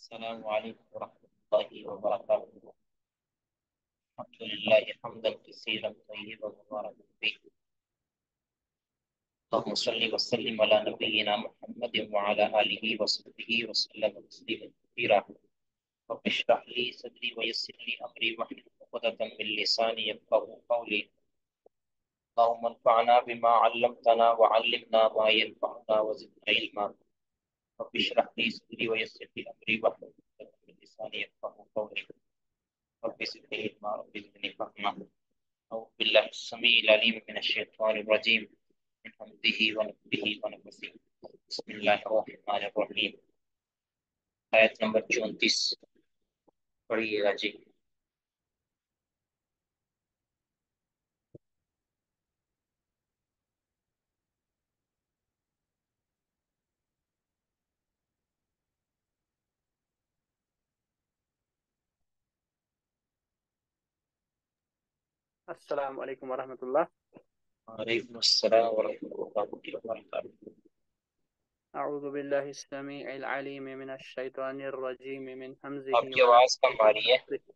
السلام علیکم ورحمۃ اللہ وبرکاتہ۔ الحمد للہ حمدا کثیرا طیبا مبارکا فیہ، اللهم صل وسلم علی نبینا محمد وعلى آلہ وصحبہ وسلم تسلیما کثیرا۔ رب اشرح لي صدری ويسر لي امری واحلل عقدۃ من لسانی یفقهوا قولی۔ اللهم انفعنا بما علمتنا وعلمنا ما ينفعنا وزدنا علما۔ رب اشرح لي صدری ويسر لي امری واحلل عقدۃ من لسانی یفقهوا قولی۔ رب زدنی علما رب زدنی فہما۔ أعوذ بالله السميع العليم من الشيطان الرجيم من همزه ونفخه ونفثه، بسم الله الرحمن الرحيم۔ آیت نمبر 34 پڑھیے گا جی۔ السلام علیکم ورحمۃ اللہ۔ وعلیکم السلام ورحمۃ اللہ وبرکاتہ۔ اعوذ باللہ السمیع العلیم من الشیطان الرجیم من آپ حمزه کی آواز کم ونفخه آ رہی ہے ونفثه۔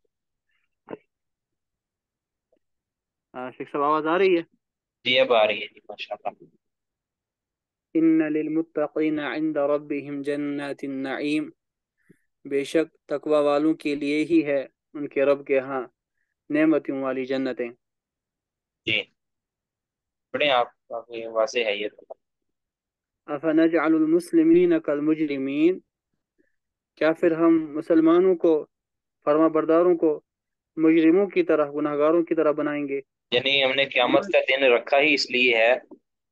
شیخ صاحب آواز آ رہی ہے؟ جی، اب آ رہی ہے جی، ماشاء اللہ۔ ان للمتقین عند ربهم جنات النعیم، بے شک تقوی والوں کے لیے ہی ہے ان کے رب کے ہاں نعمتوں والی جنتیں۔ جی پڑھیں آپ، کافی واضح ہے یہ تو۔ افنجعل المسلمین کالمجرمین، کیا پھر ہم مسلمانوں کو، فرما برداروں کو، مجرموں کی طرح، گناہگاروں کی طرح بنائیں گے؟ یعنی ہم نے قیامت کا دن رکھا ہی اس لیے ہے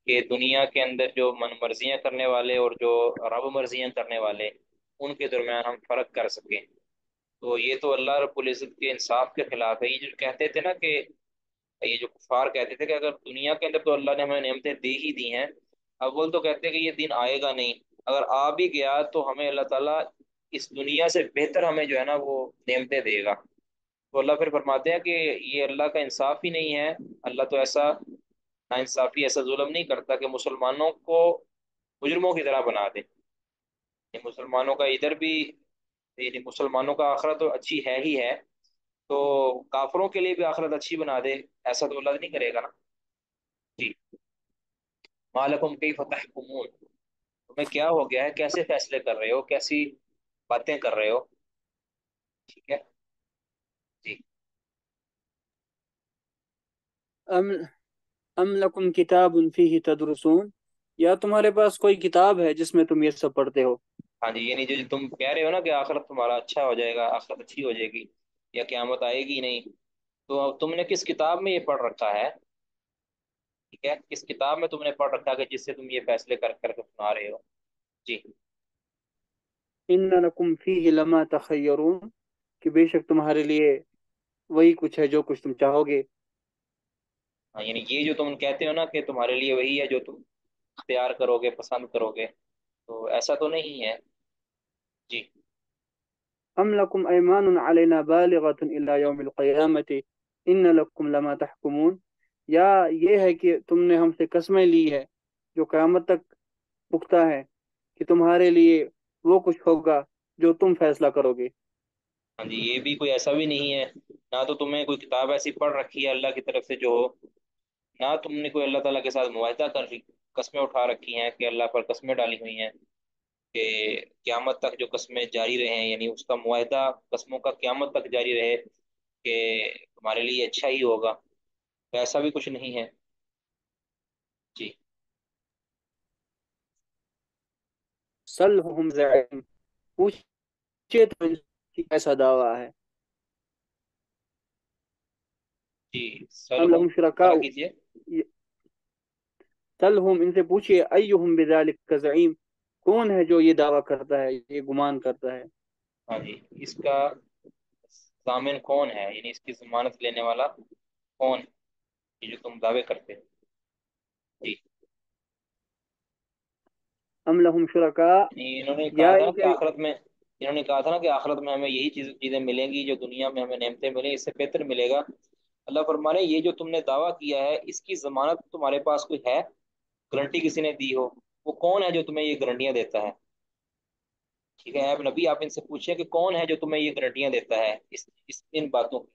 کہ دنیا کے اندر جو من مرضیاں کرنے والے اور جو رب مرضیاں کرنے والے، ان کے درمیان ہم فرق کر سکیں۔ تو یہ تو اللہ رب العزت کے انصاف کے خلاف ہے۔ یہ جو کہتے تھے نا کہ یہ جو کفار کہتے تھے کہ اگر دنیا کے اندر تو اللہ نے ہمیں نعمتیں دی ہی دی ہیں، اول تو کہتے ہیں کہ یہ دن آئے گا نہیں، اگر آ بھی گیا تو ہمیں اللہ تعالیٰ اس دنیا سے بہتر ہمیں جو ہے نا وہ نعمتیں دے گا۔ تو اللہ پھر فرماتے ہیں کہ یہ اللہ کا انصاف ہی نہیں ہے۔ اللہ تو ایسا نا انصافی، ایسا ظلم نہیں کرتا کہ مسلمانوں کو مجرموں کی طرح بنا دے۔ یہ مسلمانوں کا ادھر بھی، یعنی مسلمانوں کا آخرت تو اچھی ہے ہی ہے، تو کافروں کے لیے بھی آخرت اچھی بنا دے، ایسا تو اللہ نہیں کرے گا نا۔ جی، مالکم کیف تحکمون، تمہیں کیا ہو گیا ہے، کیسے فیصلے کر رہے ہو، کیسی باتیں کر رہے ہو؟ ٹھیک ہے جی۔ ام ام لکم کتاب فیہ تدرسون، یا تمہارے پاس کوئی کتاب ہے جس میں تم یہ سب پڑھتے ہو؟ ہاں جی، یعنی جو تم کہہ رہے ہو نا کہ آخرت تمہارا اچھا ہو جائے گا، آخرت اچھی ہو جائے گی یا قیامت آئے گی نہیں، تو اب تم نے کس کتاب میں یہ پڑھ رکھا ہے؟ ٹھیک ہے، کس کتاب میں تم نے پڑھ رکھا ہے کہ جس سے تم یہ فیصلے کر کر کے سنا رہے ہو؟ جی ان لکم فیہ لما تخیرون، کہ بے شک تمہارے لیے وہی کچھ ہے جو کچھ تم چاہو گے۔ ہاں، یعنی یہ جو تم کہتے ہو نا کہ تمہارے لیے وہی ہے جو تم اختیار کرو گے، پسند کرو گے، تو ایسا تو نہیں ہے۔ جی ام لکم ایمان علینا بالغۃ الی یوم القیامۃ ان لکم لما تحکمون، یا یہ ہے کہ تم نے ہم سے قسمیں لی ہے جو قیامت تک پختہ ہے کہ تمہارے لیے وہ کچھ ہوگا جو تم فیصلہ کرو گے۔ ہاں جی، یہ بھی کوئی ایسا بھی نہیں ہے، نہ تو تمہیں کوئی کتاب ایسی پڑھ رکھی ہے اللہ کی طرف سے جو ہو، نہ تم نے کوئی اللہ تعالیٰ کے ساتھ معاہدہ کر قسمیں اٹھا رکھی ہیں کہ اللہ پر قسمیں ڈالی ہوئی ہیں کہ قیامت تک جو قسمیں جاری رہیں، یعنی اس کا معاہدہ قسموں کا قیامت تک جاری رہے کہ تمہارے لیے اچھا ہی ہوگا، تو ایسا بھی کچھ نہیں ہے۔ جی سلہم زعیم، پوچھے تو ان کی کیسا دعویٰ ہے۔ جی ام سلحم لہم شرکاء، دوبارہ کیجیے۔ سلہم ان سے پوچھئے، ایہم بذالک زعیم، کون ہے جو یہ دعویٰ کرتا ہے، یہ گمان کرتا ہے۔ ہاں جی، اس کا ضامن کون ہے، یعنی اس کی ضمانت لینے والا کون ہے، یہ جو تم دعوے کرتے ہو؟ جی ام لہم شرکاء، یعنی انہوں نے یا کہا تھا نا ان کہ کے، آخرت میں، انہوں نے کہا تھا نا کہ آخرت میں ہمیں یہی چیزیں ملیں گی جو دنیا میں ہمیں نعمتیں ملیں، اس سے بہتر ملے گا۔ اللہ فرمانے یہ جو تم نے دعویٰ کیا ہے اس کی ضمانت تمہارے پاس کوئی ہے، گارنٹی کسی نے دی ہو؟ وہ کون ہے جو تمہیں یہ گارنٹیاں دیتا ہے؟ ٹھیک ہے اب نبی آپ ان سے پوچھیں کہ کون ہے جو تمہیں یہ گارنٹیاں دیتا ہے ان باتوں کی.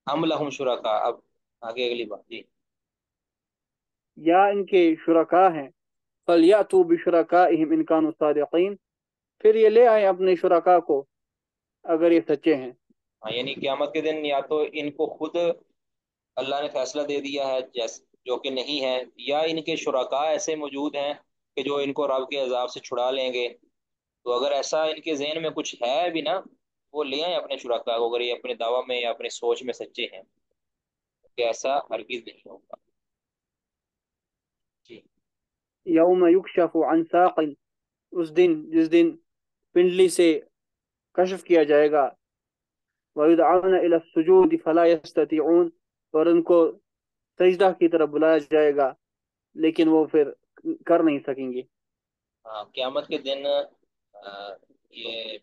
ام لہم شرکا. اب آگے اگلی بات جی. یا ان کے شرکا ہیں. فلیاتوا بشرکائہم ان کانوا صادقین، پھر یہ لے آئیں اپنے شرکا کو اگر یہ سچے ہیں. ہاں یعنی قیامت کے دن یا تو ان کو خود اللہ نے فیصلہ دے دیا ہے جو کہ نہیں ہے، یا ان کے شرکاء ایسے موجود ہیں کہ جو ان کو رب کے عذاب سے چھڑا لیں گے. تو اگر ایسا ان کے ذہن میں کچھ ہے بھی نا، وہ لے آئیں اپنے شرکاء کو، اگر یہ اپنے دعویٰ میں یا اپنے سوچ میں سچے ہیں کہ ایسا ہرگز نہیں ہوگا. جی. یوم یکشف عن ساق، اس دن جس دن پنڈلی سے کشف کیا جائے گا. وَيُدْعَوْنَ إِلَى السُّجُودِ فَلَا يَسْتَطِيعُونَ، اور ان کو سجدہ کی طرف بلایا جائے گا لیکن وہ پھر کر نہیں سکیں گے. ہاں قیامت کے دن یہ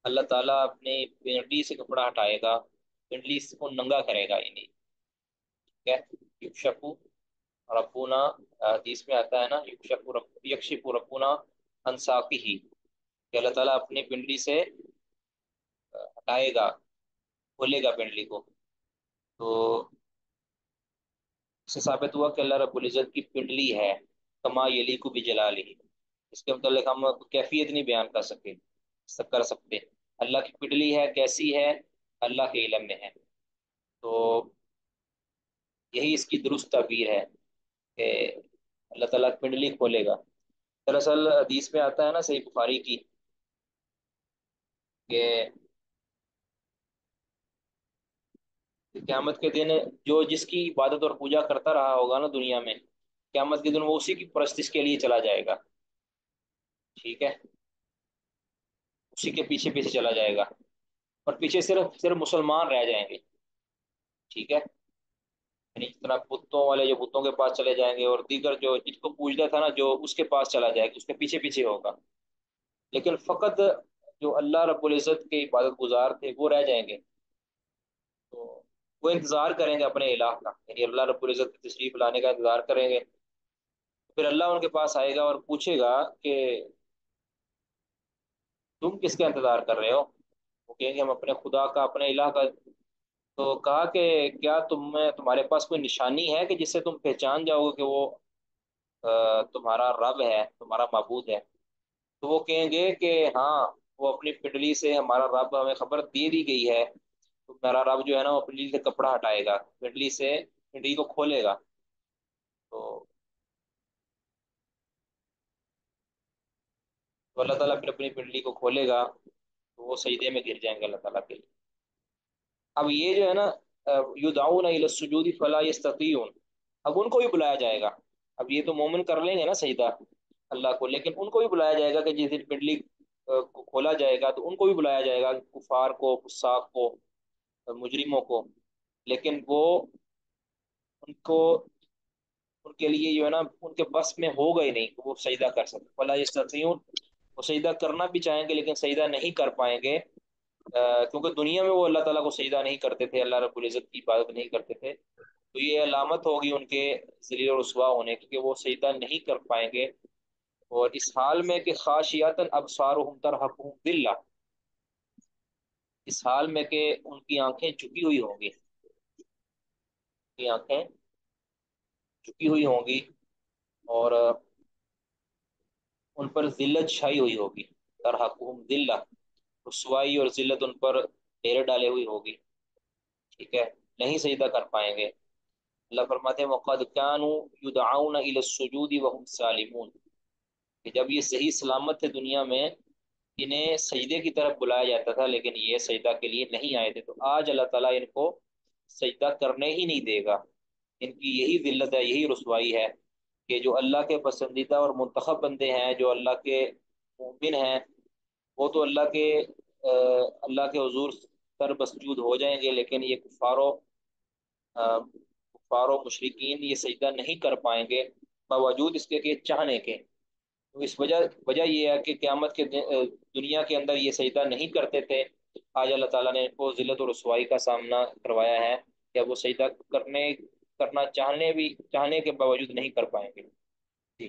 اللہ تعالیٰ اپنی پنڈلی سے کپڑا ہٹائے گا، پنڈلی کو ننگا کرے گا. یعنی ٹھیک ہے. یکشفو ربنا، حدیث میں آتا ہے نا، یکشف ربنا عن ساقہ، کہ اللہ تعالیٰ اپنی پنڈلی سے ہٹائے گا، کھولے گا پنڈلی کو. تو اس سے ثابت ہوا کہ اللہ رب العزت کی پنڈلی ہے، کما یلیق بجلالہ. اس کے متعلق ہم کیفیت نہیں بیان کر سکتے. اللہ کی پنڈلی ہے، کیسی ہے، اللہ کے علم میں ہے. تو یہی اس کی درست تعبیر ہے کہ اللہ تعالیٰ پنڈلی کھولے گا. دراصل حدیث میں آتا ہے نا صحیح بخاری کی، کہ قیامت کے دن جو جس کی عبادت اور پوجا کرتا رہا ہوگا نا دنیا میں، قیامت کے دن وہ اسی کی پرستش کے لیے چلا جائے گا. ٹھیک ہے. اسی کے پیچھے پیچھے چلا جائے گا، اور پیچھے صرف صرف مسلمان رہ جائیں گے. ٹھیک ہے. یعنی جتنا بتوں والے جو بتوں کے پاس چلے جائیں گے، اور دیگر جو جس کو پوجتا تھا نا جو اس کے پاس چلا جائے گا، اس کے پیچھے پیچھے ہوگا. لیکن فقط جو اللہ رب العزت کے عبادت گزار تھے وہ رہ جائیں گے. تو وہ انتظار کریں گے اپنے الہ کا، یعنی اللہ رب العزت کی تشریف لانے کا انتظار کریں گے. پھر اللہ ان کے پاس آئے گا اور پوچھے گا کہ تم کس کا انتظار کر رہے ہو؟ وہ کہیں گے ہم اپنے خدا کا، اپنے الہ کا. تو کہا کہ کیا تمہارے پاس کوئی نشانی ہے کہ جس سے تم پہچان جاؤ گے کہ وہ تمہارا رب ہے، تمہارا معبود ہے؟ تو وہ کہیں گے کہ ہاں، وہ اپنی پنڈلی سے ہمارا رب ہمیں خبر دے دی گئی ہے. تو میرا رب جو ہے نا وہ پنڈلی سے کپڑا ہٹائے گا، پنڈلی کو کھولے گا. تو اللہ تعالیٰ پھر اپنی پنڈلی کو کھولے گا، تو وہ سجدے میں گر جائیں گے اللہ تعالیٰ کے لیے. اب یہ جو ہے نا یدعون الی السجود فلا یستطیعون، اب ان کو بھی بلایا جائے گا. اب یہ تو مومن کر لیں گے نا سجدہ اللہ کو، لیکن ان کو بھی بلایا جائے گا کہ جس دن پنڈلی کو کھولا جائے گا تو ان کو بھی بلایا جائے گا، کفار کو، فساق کو، مجرموں کو. لیکن وہ ان کو ان کے لیے جو ہے نا ان کے بس میں ہوگا ہی نہیں کہ وہ سجدہ کر سکتے. فلا یستطیعون، وہ سجدہ کرنا بھی چاہیں گے لیکن سجدہ نہیں کر پائیں گے، کیونکہ دنیا میں وہ اللہ تعالیٰ کو سجدہ نہیں کرتے تھے، اللہ رب العزت کی عبادت نہیں کرتے تھے. تو یہ علامت ہوگی ان کے ذلیل و رسوا ہونے کی کہ وہ سجدہ نہیں کر پائیں گے. اور اس حال میں کہ خاشیاتن ابصارہم ترہقہم ذلہ، اس حال میں کہ ان کی آنکھیں جھکی ہوئی ہوں گی، ان کی آنکھیں جھکی ہوئی ہوں گی، اور ان پر ذلت چھائی ہوئی ہوگی. ترہقہم ذلہ، رسوائی اور ذلت ان پر ڈیرے ڈالے ہوئی ہوگی. ٹھیک ہے. نہیں سجدہ کر پائیں گے. اللہ فرماتے ہیں وَقَدْ كَانُوا يُدْعَوْنَ إِلَى السُّجُودِ وَهُمْ سَالِمُونَ، کہ جب یہ صحیح سلامت تھے دنیا میں، انہیں سجدے کی طرف بلایا جاتا تھا لیکن یہ سجدہ کے لیے نہیں آئے تھے. تو آج اللہ تعالیٰ ان کو سجدہ کرنے ہی نہیں دے گا. ان کی یہی ذلت ہے، یہی رسوائی ہے کہ جو اللہ کے پسندیدہ اور منتخب بندے ہیں، جو اللہ کے مومن ہیں، وہ تو اللہ کے حضور سر مسجود ہو جائیں گے، لیکن یہ کفار و مشرکین یہ سجدہ نہیں کر پائیں گے باوجود اس کے کہ چاہنے کے. تو اس وجہ یہ ہے کہ قیامت کے دنیا کے اندر یہ سجدہ نہیں کرتے تھے. آج اللہ تعالیٰ نے ان کو ذلت و رسوائی کا سامنا کروایا ہے کہ وہ سجدہ کرنا چاہنے کے باوجود نہیں کر پائیں گے. جی.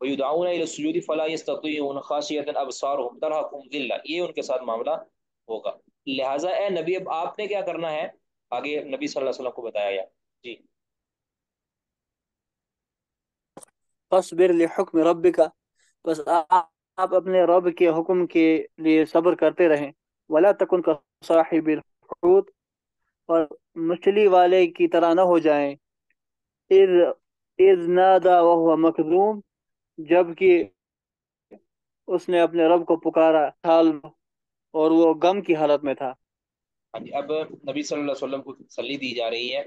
وَيُدْعَوْنَ إِلَى السُّجُودِ فَلَا يَسْتَطِيعُونَ خَاشِعَةً أَبْصَارُهُمْ تَرْهَقُهُمْ ذِلَّةٌ، یہ ان کے ساتھ معاملہ ہوگا. لہٰذا اے نبی اب آپ نے کیا کرنا ہے، آگے نبی صلی اللہ علیہ وسلم کو بتایا گیا. جی. فاصبر لحکم ربک، بس آپ اپنے رب کے حکم کے لیے صبر کرتے رہیں. ولا تکن کصاحب الحوت، اور مچھلی والے کی طرح نہ ہو جائیں. اذ اذ نادا وهو مکظوم، جبکہ اس نے اپنے رب کو پکارا حال اور وہ غم کی حالت میں تھا. ہاں جی، اب نبی صلی اللہ علیہ وسلم کو تسلی دی جا رہی ہے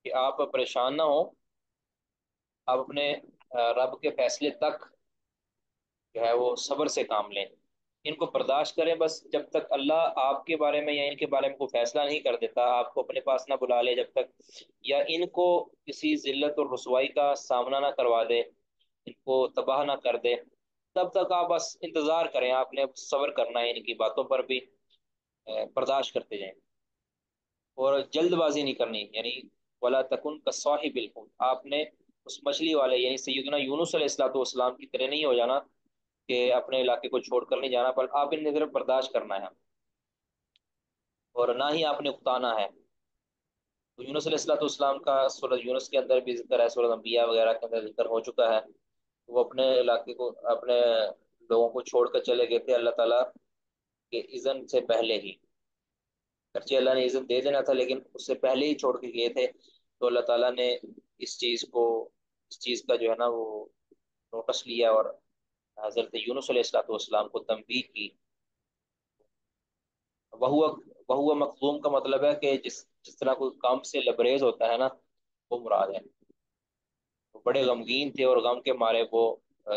کہ آپ پریشان نہ ہو، آپ اپنے رب کے فیصلے تک جو ہے وہ صبر سے کام لیں، ان کو برداشت کریں. بس جب تک اللہ آپ کے بارے میں یا ان کے بارے میں کوئی فیصلہ نہیں کر دیتا، آپ کو اپنے پاس نہ بلا لے، جب تک یا ان کو کسی ذلت اور رسوائی کا سامنا نہ کروا دے، ان کو تباہ نہ کر دے، تب تک آپ بس انتظار کریں. آپ نے صبر کرنا ہے، ان کی باتوں پر بھی برداشت کرتے جائیں اور جلد بازی نہیں کرنی. یعنی ولا تکن کصاحب الحوت، آپ نے اس مچھلی والے یعنی سیدنا یونس علیہ الصلوۃ والسلام کی طرح نہیں ہو جانا کہ اپنے علاقے کو چھوڑ کر نہیں جانا، پر آپ ان کی طرف برداشت کرنا ہے اور نہ ہی آپ نے اکتانا ہے. تو یونس علیہ الصلوۃ والسلام کا سورۃ یونس کے اندر بھی ذکر ہے، سورۃ انبیاء وغیرہ کے اندر ذکر ہو چکا ہے. وہ اپنے علاقے کو، اپنے لوگوں کو چھوڑ کر چلے گئے تھے اللہ تعالیٰ کے اذن سے پہلے ہی. گرچہ اللہ نے اذن دے دینا تھا لیکن اس سے پہلے ہی چھوڑ کے گئے تھے. تو اللہ تعالیٰ نے اس چیز کا جو ہے نا وہ نوٹس لیا اور حضرت یونس علیہ الصلوۃ والسلام کو تنبیہ کی. وہ مخزوم کا مطلب ہے کہ جس طرح کوئی کام سے لبریز ہوتا ہے نا، وہ مراد ہے. وہ بڑے غمگین تھے اور غم کے مارے وہ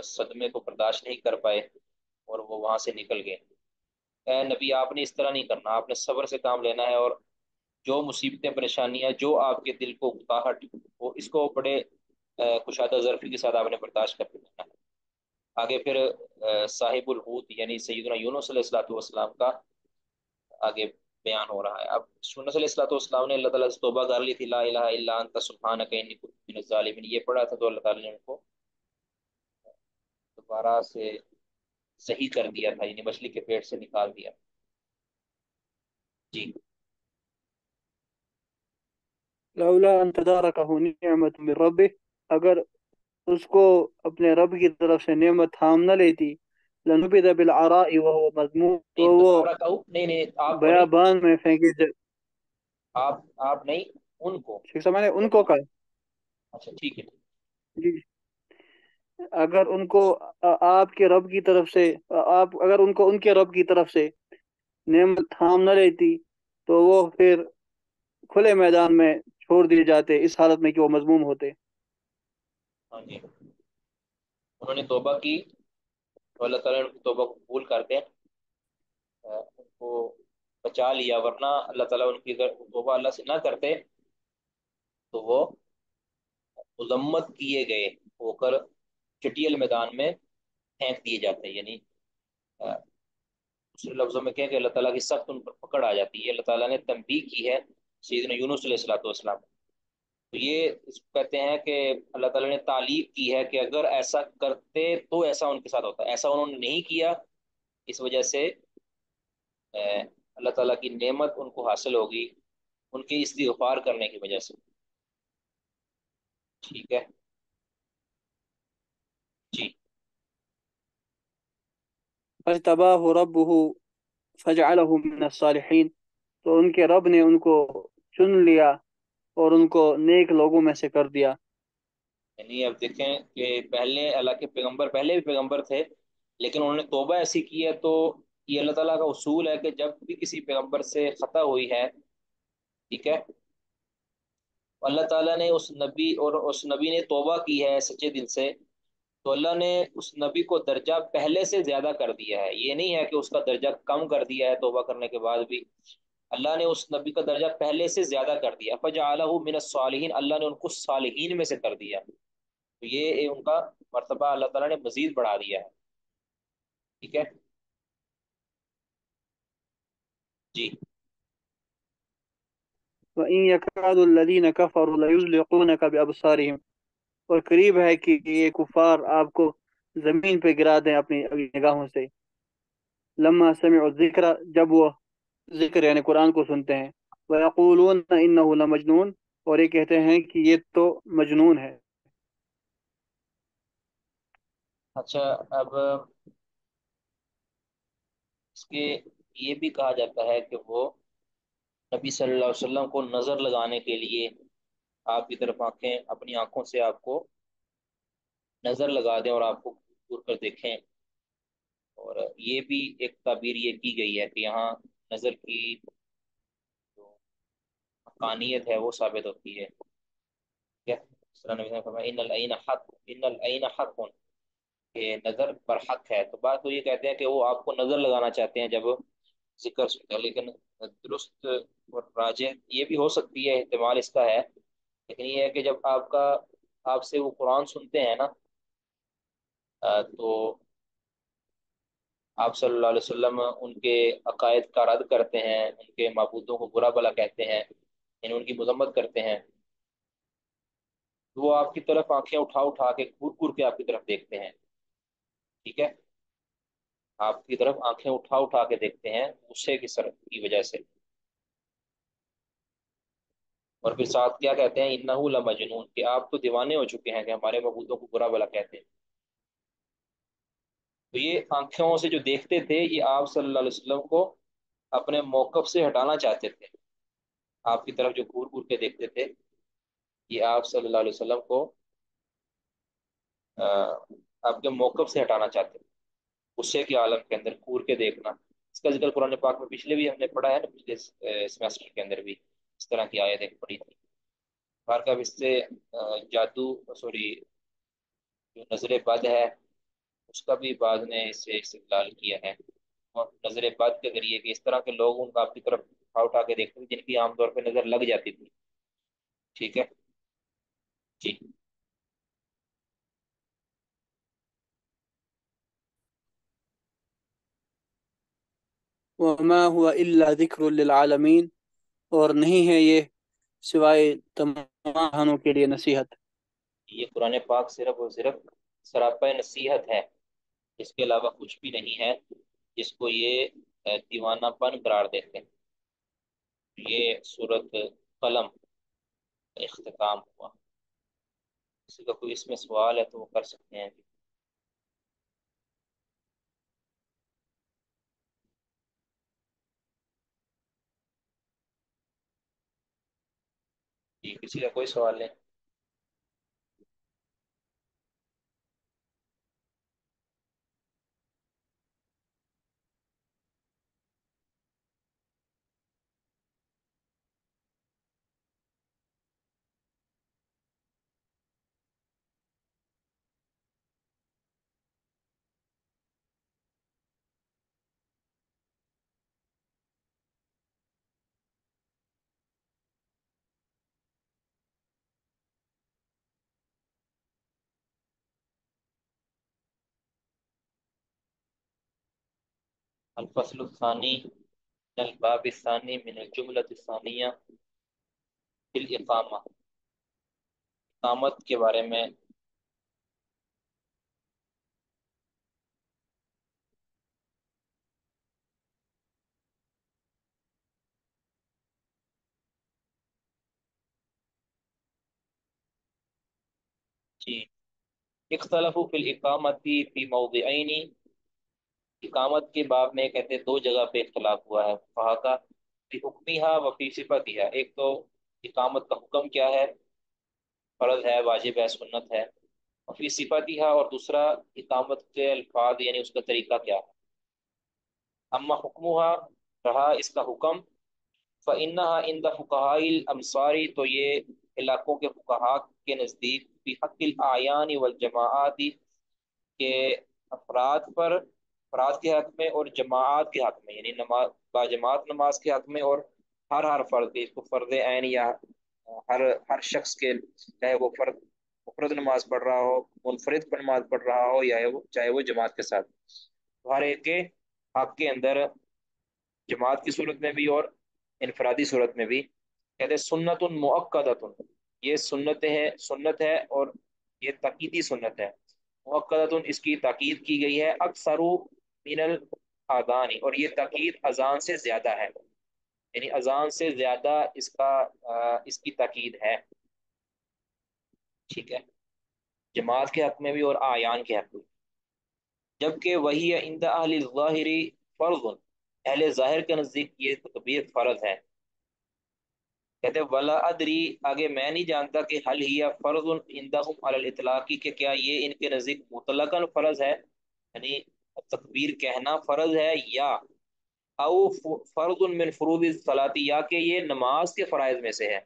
صدمے کو برداشت نہیں کر پائے اور وہ وہاں سے نکل گئے. اے نبی آپ نے اس طرح نہیں کرنا، آپ نے صبر سے کام لینا ہے، اور جو مصیبتیں پریشانیاں جو آپ کے دل کو اکتاہٹ، وہ اس کو بڑے کشادہ ظرفی کے ساتھ آپ نے برداشت کرتے رہنا ہے. آگے پھر صاحب الحوت یعنی سیدنا یونس علیہ الصلوۃ والسلام کا آگے بیان ہو رہا ہے. اب یونس علیہ الصلوۃ والسلام نے اللہ تعالیٰ سے توبہ کر لی تھی، لا الہ الا انت سبحانک انی کنت من الظالمین، یہ پڑھا تھا تو اللہ تعالیٰ نے ان کو دوبارہ سے صحیح کر دیا تھا، یعنی مچھلی کے پیٹ سے نکال دیا. جی. لولا ان تدارکہ نعمت من ربہ، اگر اس کو اپنے رب کی طرف سے نعمت تھام نہ لیتی. لنبذ بالعراء وهو مذموم، تو نہیں وہ تدارا کہو، نہیں نہیں آپ کو نہیں، بیابان میں پھینکے آپ نہیں، ان کو. شیخ صاحب میں نے ان کو کہا. اچھا ٹھیک ہے. جی، اگر ان کو آپ کے رب کی طرف سے، آپ اگر ان کو ان کے رب کی طرف سے نعمت تھام نہ لیتی تو وہ پھر کھلے میدان میں چھوڑ دیے جاتے اس حالت میں کہ وہ مذموم ہوتے. ہاں جی، انہوں نے توبہ کی تو اللہ تعالیٰ نے ان کی توبہ کو قبول کر کے ان کو بچا لیا، ورنہ اللہ تعالیٰ ان کی اگر توبہ اللہ سے نہ کرتے تو وہ مذمت کیے گئے ہو کر چٹیل میدان میں پھینک دیے جاتے. یعنی دوسرے لفظوں میں کہیں کہ اللہ تعالیٰ کی سخت ان پر پکڑ آ جاتی ہے. اللہ تعالیٰ نے تنبیہ کی ہے سیدنا یونس علیہ الصلوۃ والسلام. تو یہ اس کو کہتے ہیں کہ اللہ تعالیٰ نے تعلیق کی ہے کہ اگر ایسا کرتے تو ایسا ان کے ساتھ ہوتا. ایسا انہوں نے نہیں کیا، اس وجہ سے اللہ تعالیٰ کی نعمت ان کو حاصل ہوگی ان کے استغفار کرنے کی وجہ سے. ٹھیک ہے جی. فاجتباہ ربہ فجعلہ من الصالحین، تو ان کے رب نے ان کو چن لیا اور ان کو نیک لوگوں میں سے کر دیا. یعنی اب دیکھیں کہ پہلے اللہ کے پیغمبر پہلے بھی پیغمبر تھے لیکن انہوں نے توبہ ایسی کی ہے. تو یہ اللہ تعالیٰ کا اصول ہے کہ جب بھی کسی پیغمبر سے خطا ہوئی ہے، ٹھیک ہے، اللہ تعالیٰ نے اس نبی نے توبہ کی ہے سچے دل سے، تو اللہ نے اس نبی کو درجہ پہلے سے زیادہ کر دیا ہے. یہ نہیں ہے کہ اس کا درجہ کم کر دیا ہے توبہ کرنے کے بعد بھی، اللہ نے اس نبی کا درجہ پہلے سے زیادہ کر دیا. فجعلہ من الصالحین، اللہ نے ان کو صالحین میں سے کر دیا. تو یہ ان کا مرتبہ اللہ تعالیٰ نے مزید بڑھا دیا ہے. ٹھیک ہے جی. وَإِن يَكَادُ الَّذِينَ كَفَرُوا لَيُزْلِقُونَكَ بِأَبْصَارِهِمْ، اور قریب ہے کہ یہ کفار آپ کو زمین پہ گرا دیں اپنی نگاہوں سے. لما سمعوا الذکر، جب وہ ذکر یعنی قرآن کو سنتے ہیں. وَيَقُولُونَ إِنَّهُ لَمَجْنُونَ، اور یہ کہتے ہیں کہ یہ تو مجنون ہے. اچھا، اب اس کے یہ بھی کہا جاتا ہے کہ وہ نبی صلی اللہ علیہ وسلم کو نظر لگانے کے لیے آپ کی طرف آنکھیں، اپنی آنکھوں سے آپ کو نظر لگا دیں اور آپ کو گور کر دیکھیں. اور یہ بھی ایک تعبیر یہ کی گئی ہے کہ یہاں نظر کی جو حقانیت ہے وہ ثابت ہوتی ہے. کیا اس طرح نبی صلی اللہ علیہ وسلم نے فرمایا ان العین حق، ان العین حق، کہ نظر پر حق ہے. تو بات تو یہ کہتے ہیں کہ وہ آپ کو نظر لگانا چاہتے ہیں جب ذکر سنتے ہیں، لیکن درست اور راجح یہ بھی ہو سکتی ہے، احتمال اس کا ہے. لیکن یہ ہے کہ جب آپ سے وہ قرآن سنتے ہیں نا، تو آپ صلی اللہ علیہ وسلم ان کے عقائد کا رد کرتے ہیں، ان کے معبودوں کو برا بھلا کہتے ہیں، یعنی ان کی مذمت کرتے ہیں. تو وہ آپ کی طرف آنکھیں اٹھا اٹھا کے گور گور کے آپ کی طرف دیکھتے ہیں. ٹھیک ہے، آپ کی طرف آنکھیں اٹھا اٹھا کے دیکھتے ہیں غصے کی سر کی وجہ سے. اور پھر ساتھ کیا کہتے ہیں، انہ لمجنون، کہ آپ تو دیوانے ہو چکے ہیں کہ ہمارے معبودوں کو برا بھلا کہتے ہیں. تو یہ آنکھوں سے جو دیکھتے تھے، یہ آپ صلی اللہ علیہ وسلم کو اپنے موقف سے ہٹانا چاہتے تھے. آپ کی طرف جو گور گور کے دیکھتے تھے، یہ آپ صلی اللہ علیہ وسلم کو آ، آپ کے موقف سے ہٹانا چاہتے تھے. غصے کے عالم کے اندر گور کے دیکھنا، اس کا ذکر قرآن پاک میں پچھلے بھی ہم نے پڑھا ہے نا، پچھلے سیمسٹر کے اندر بھی اس طرح کی آیت ایک پڑھی تھی. بھارکب اس سے جادو، سوری، جو نظر بد ہے اس کا بھی بعض نے اس سے استدلال کیا ہے. اور نظر بد کے ذریعے کہ اس طرح کے لوگ ان کو آپ کی طرف اٹھا اٹھا کے دیکھتے ہیں جن کی عام طور پہ نظر لگ جاتی تھی. ٹھیک ہے جی. وما هو الا ذکر للعالمین، اور نہیں ہے یہ سوائے تمام جہانوں کے لیے نصیحت. یہ قرآن پاک صرف اور صرف سراپا نصیحت ہے، اس کے علاوہ کچھ بھی نہیں ہے. جس کو یہ دیوانہ پن قرار دیتے ہیں. یہ صورت قلم کا اختتام ہوا. کسی کا کوئی اس میں سوال ہے تو وہ کر سکتے ہیں. جی، کسی کا کوئی سوال ہے؟ الفصل الثانی من الباب الثانی من الجملة الثانیہ فی الاقامہ. اقامت کے بارے میں جی. اختلفوا فی الاقامت فی موضعین. اقامت کے باب میں کہتے ہیں دو جگہ پہ اختلاف ہوا ہے فقہا کا، فی حکمہا و فی صفتہا. ایک تو اقامت کا حکم کیا ہے، فرض ہے، واجب ہے، سنت ہے. اور فی صفتہا، اور دوسرا اقامت کے الفاظ یعنی اس کا طریقہ کیا ہے. اما حکمہا، رہا اس کا حکم، فإنها عند فقهاء الامصار، تو یہ علاقوں کے فقہا کے نزدیک، فی حق الاعیان والجماعات، کے افراد پر، افراد کے حق میں اور جماعت کے حق میں، یعنی نماز با جماعت نماز کے حق میں، اور ہر فرد کے، اس کو فرض عین یا ہر شخص کے، چاہے وہ فرد مفرد نماز پڑھ رہا ہو، منفرد پر نماز پڑھ رہا ہو، یا وہ چاہے وہ جماعت کے ساتھ، تو ہر ایک کے حق کے اندر جماعت کی صورت میں بھی اور انفرادی صورت میں بھی. کہتے ہیں سنت مؤکدۃ، یہ سنت ہے، سنت ہے اور یہ تاکیدی سنت ہے، مؤکدۃ اس کی تاکید کی گئی ہے، اکثر من الاذان، اور یہ تاکید اذان سے زیادہ ہے، یعنی اذان سے زیادہ اس کا اس کی تاکید ہے، ٹھیک ہے، جماعت کے حق میں بھی اور اعیان کے حق میں، جبکہ وہی عند اہل الظاہر فرض، اہل ظاہر کے نزدیک یہ تکبیر فرض ہے، کہتے ولا ادری، آگے میں نہیں جانتا کہ حل ہی فرض عندهم علی الاطلاق، کہ کیا یہ ان کے نزدیک مطلقاً فرض ہے، یعنی تکبیر کہنا فرض ہے، یا او فرض من فروض الصلاۃ، یا کہ یہ نماز کے فرائض میں سے ہے،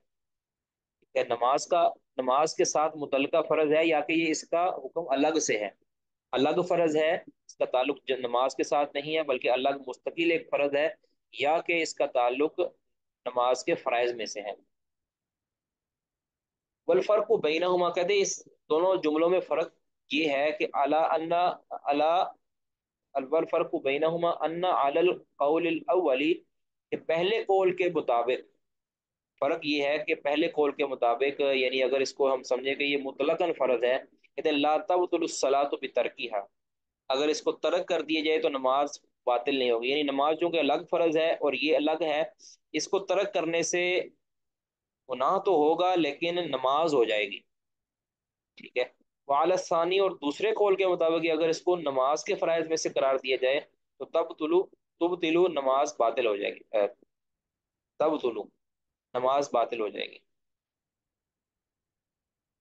کہ نماز کے ساتھ متعلقہ فرض ہے، یا کہ یہ اس کا حکم الگ سے ہے، الگ فرض ہے، اس کا تعلق نماز کے ساتھ نہیں ہے بلکہ الگ مستقل ایک فرض ہے، یا کہ اس کا تعلق نماز کے فرائض میں سے ہے۔ والفرق بینہما، کہتے ہیں اس دونوں جملوں میں فرق یہ ہے کہ الا والفرق بینہما ان علی القول الاولی، کہ پہلے قول کے مطابق، فرق یہ ہے کہ پہلے قول کے مطابق، یعنی اگر اس کو ہم سمجھیں کہ یہ مطلقاً فرض ہے، کہتے ہیں لا تبطل الصلاۃ بترکیہا، اگر اس کو ترک کر دیا جائے تو نماز باطل نہیں ہوگی، یعنی نماز جو کہ الگ فرض ہے اور یہ الگ ہے، اس کو ترک کرنے سے گناہ تو ہوگا لیکن نماز ہو جائے گی، ٹھیک ہے، وعلی الثانی، اور دوسرے قول کے مطابق اگر اس کو نماز کے فرائض میں سے قرار دیا جائے تو تب طلو نماز باطل ہو جائے گی، تب طلو نماز باطل ہو جائے گی،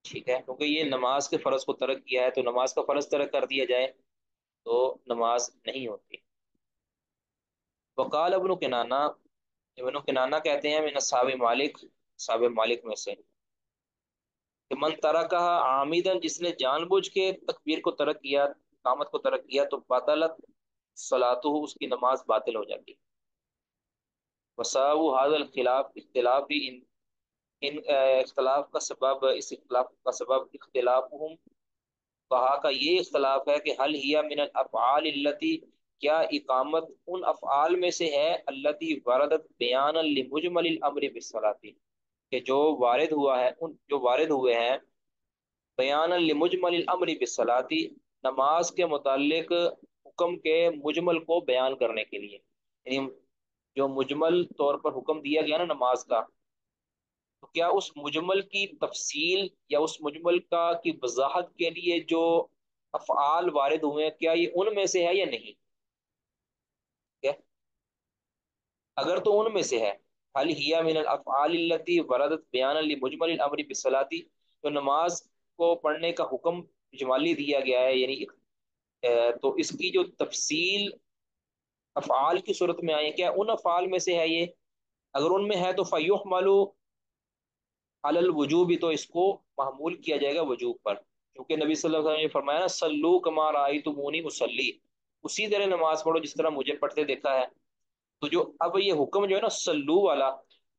ٹھیک ہے، کیونکہ یہ نماز کے فرض کو ترک کیا ہے، تو نماز کا فرض ترک کر دیا جائے تو نماز نہیں ہوتی۔ وقال ابن کنانہ، ابن کنانہ کہتے ہیں من اصحاب مالک، اصحاب مالک میں سے، کہ من ترکہ عامدن، جس نے جان بوجھ کے تکبیر کو ترک کیا، اقامت کو ترک کیا، تو باطلت صلاتہ، اس کی نماز باطل ہو جاتی، وساو هذا الخلاف، اختلاف بھی ان اختلاف کا سبب، اس اختلاف کا سبب اختلافہم، کہا کا یہ اختلاف ہے کہ حل ہی من الافعال التي، کیا اقامت ان افعال میں سے ہے التي وردت بیانا لمجمل الامر بالصلاۃ، کہ جو وارد ہوا ہے، ان جو وارد ہوئے ہیں بیانا لمجمل الامر بالصلاۃ، نماز کے متعلق حکم کے مجمل کو بیان کرنے کے لیے، یعنی جو مجمل طور پر حکم دیا گیا نا نماز کا، تو کیا اس مجمل کی تفصیل یا اس مجمل کا کی وضاحت کے لیے جو افعال وارد ہوئے ہیں، کیا یہ ان میں سے ہے یا نہیں، ٹھیک ہے؟ اگر تو ان میں سے ہے، حل ہی من الافعال التي وردت بیانا لمجمل الامر بالصلاۃ، تو نماز کو پڑھنے کا حکم اجمالی دیا گیا ہے، یعنی تو اس کی جو تفصیل افعال کی صورت میں آئی ہے، کیا ان افعال میں سے ہے یہ، اگر ان میں ہے تو فیحمل علی الوجوب، تو اس کو محمول کیا جائے گا وجوب پر، کیونکہ نبی صلی اللہ علیہ وسلم نے فرمایا نا صلو کما رأیتمونی اصلی، اسی طرح نماز پڑھو جس طرح مجھے پڑھتے دیکھا ہے، تو جو اب یہ حکم جو ہے نا سلو والا،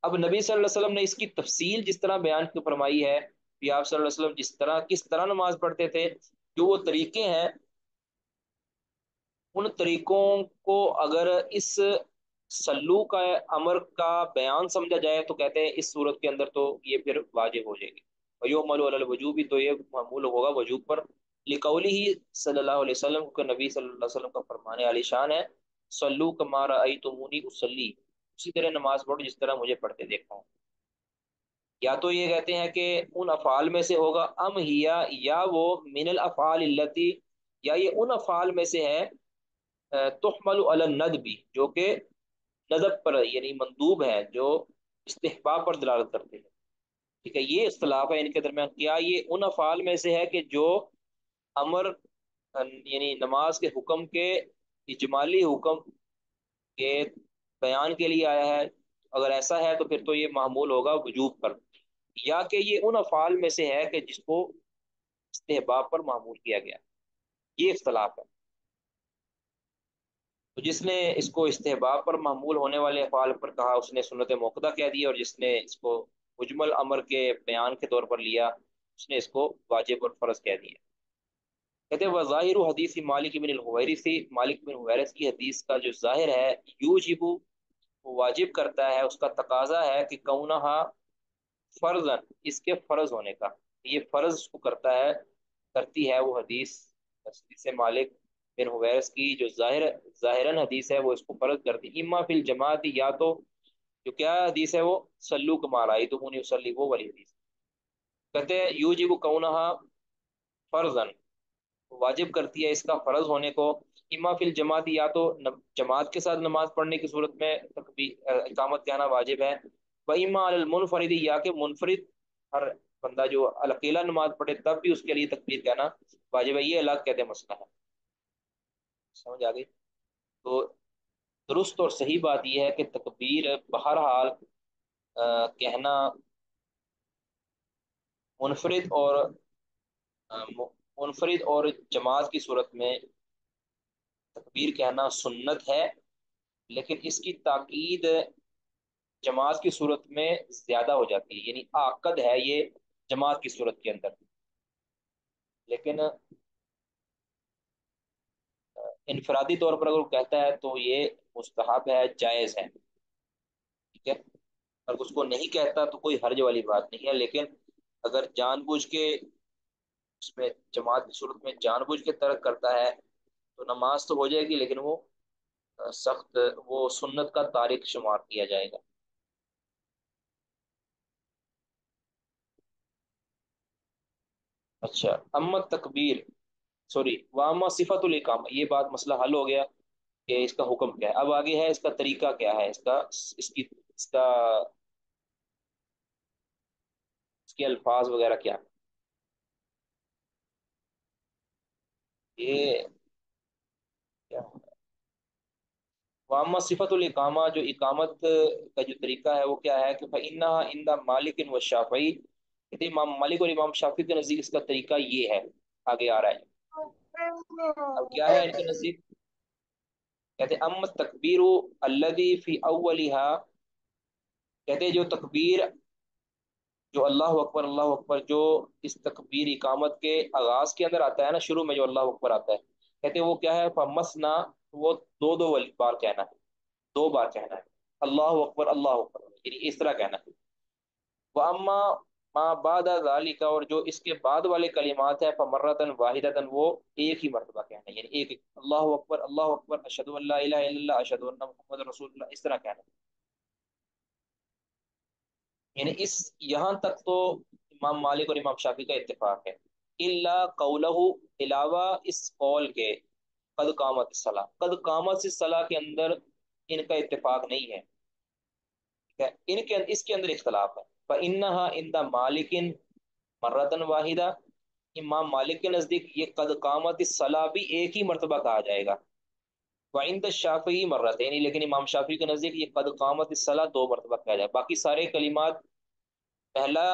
اب نبی صلی اللہ علیہ وسلم نے اس کی تفصیل جس طرح بیان کی فرمائی ہے کہ آپ صلی اللہ علیہ وسلم جس طرح کس طرح نماز پڑھتے تھے، جو وہ طریقے ہیں، ان طریقوں کو اگر اس سلو کا امر کا بیان سمجھا جائے تو کہتے ہیں اس صورت کے اندر تو یہ پھر واجب ہو جائے گی، ویحمل علی الوجوب، تو یہ معمول ہوگا وجوب پر، لقولی ہی صلی اللہ علیہ وسلم کو، نبی صلی اللہ علیہ وسلم کا فرمان علی شان ہے، صلو کما رأیتمونی اصلی، اسی طرح نماز پڑھو جس طرح مجھے پڑھتے دیکھا ہوں، یا تو یہ کہتے ہیں کہ ان افعال میں سے ہوگا، ام ہیا، یا وہ من الافعال التی، یا یہ ان افعال میں سے ہے تحمل علی الندبی، جو کہ ندب پر یعنی مندوب ہے، جو استحباب پر دلالت کرتے ہیں، ٹھیک ہے، یہ اختلاف ہے ان کے درمیان، کیا یہ ان افعال میں سے ہے کہ جو امر یعنی نماز کے حکم کے اجمالی حکم کے بیان کے لیے آیا ہے، اگر ایسا ہے تو پھر تو یہ معمول ہوگا وجوب پر، یا کہ یہ ان افعال میں سے ہے کہ جس کو استحباب پر معمول کیا گیا، یہ اختلاف ہے، تو جس نے اس کو استحباب پر معمول ہونے والے افعال پر کہا اس نے سنت موقدہ کہہ دی، اور جس نے اس کو مجمل امر کے بیان کے طور پر لیا اس نے اس کو واجب اور فرض کہہ دیا، کہتے ہیں وظاہر حدیث مالک بن الحویرث، مالک بن حویرث کی حدیث کا جو ظاہر ہے، یوجب، وہ واجب کرتا ہے، اس کا تقاضا ہے کہ کونہا فرضاً، اس کے فرض ہونے کا، یہ فرض کو کرتا ہے کرتی ہے وہ حدیث حدیث مالک بن حویرث کی، جو ظاہراً حدیث ہے وہ اس کو فرض کرتی، اما فی الجماعت، یا تو جو کیا حدیث ہے وہ سلو کما رأیتمونی اصلی، وہ والی حدیث کہتے ہیں یوجب کونہا فرضاً، واجب کرتی ہے اس کا فرض ہونے کو، اما فی الجماعت، یا تو جماعت کے ساتھ نماز پڑھنے کی صورت میں تکبیر اقامت کہنا واجب ہے، و اما علی المنفرد، یا کہ منفرد ہر بندہ جو اکیلا نماز پڑھے تب بھی اس کے لیے تکبیر کہنا واجب ہے، یہ الگ کہتے ہیں مسئلہ ہے، سمجھ آ گئی؟ تو درست اور صحیح بات یہ ہے کہ تکبیر بہرحال کہنا منفرد اور منفرد اور جماعت کی صورت میں تکبیر کہنا سنت ہے، لیکن اس کی تاکید جماعت کی صورت میں زیادہ ہو جاتی ہے، یعنی آکد ہے یہ جماعت کی صورت کے اندر، لیکن انفرادی طور پر اگر وہ کہتا ہے تو یہ مستحب ہے، جائز ہے، ٹھیک ہے؟ اگر اس کو نہیں کہتا تو کوئی حرج والی بات نہیں ہے، لیکن اگر جان بوجھ کے اس میں جماعت کی صورت میں جان بوجھ کے ترک کرتا ہے تو نماز تو ہو جائے گی، لیکن وہ سخت وہ سنت کا تارک شمار کیا جائے گا۔ اچھا، اما تکبیر، سوری، واما صفت الاقامہ، یہ بات مسئلہ حل ہو گیا کہ اس کا حکم کیا ہے، اب آگے ہے اس کا طریقہ کیا ہے، اس کا اس کے الفاظ وغیرہ کیا یہ کیا واما صفت الاقامہ، جو اقامت کا جو طریقہ ہے وہ کیا ہے کہ فإنها عند مالک و شافعی، کہتے ہیں امام مالک اور امام شافعی کے نزدیک اس کا طریقہ یہ ہے، آگے آ رہا ہے، اب کیا ہے ان کے نزدیک، کہتے ہیں ام تکبیر الذی فی اولها، کہتے ہیں جو تکبیر، جو اللہ اکبر جو اس تکبیر اقامت کے آغاز کے اندر آتا ہے نا، شروع میں جو اللہ اکبر آتا ہے، کہتے ہیں وہ کیا ہے، فمسنا، وہ دو دو بار کہنا ہے، دو بار کہنا ہے، اللہ اکبر، یعنی اس طرح کہنا ہے، وہ اما ما بعد ذالک، اور جو اس کے بعد والے کلمات ہیں، فمرتن واحدتن، وہ ایک ہی مرتبہ کہنا ہے، یعنی ایک اللہ اکبر، اشہد ان لا الہ الا اللہ، اشہد ان محمد رسول اللہ، اس طرح کہنا ہے، یعنی اس یہاں تک تو امام مالک اور امام شافعی کا اتفاق ہے، الا قولہ، علاوہ اس قول کے، قد قامت الصلاۃ، قد قامت الصلاۃ کے اندر ان کا اتفاق نہیں ہے، ٹھیک ہے؟ ان کے اس کے اندر اختلاف ہے، فإنها عند مالک مرتن واحدہ، امام مالک کے نزدیک یہ قد قامت الصلاۃ بھی ایک ہی مرتبہ کہا جائے گا، وعند الشافعی مرتين، لیکن امام شافعی کے نزدیک یہ قد قامت الصلاۃ دو مرتبہ کہا جائے، باقی سارے کلمات، پہلا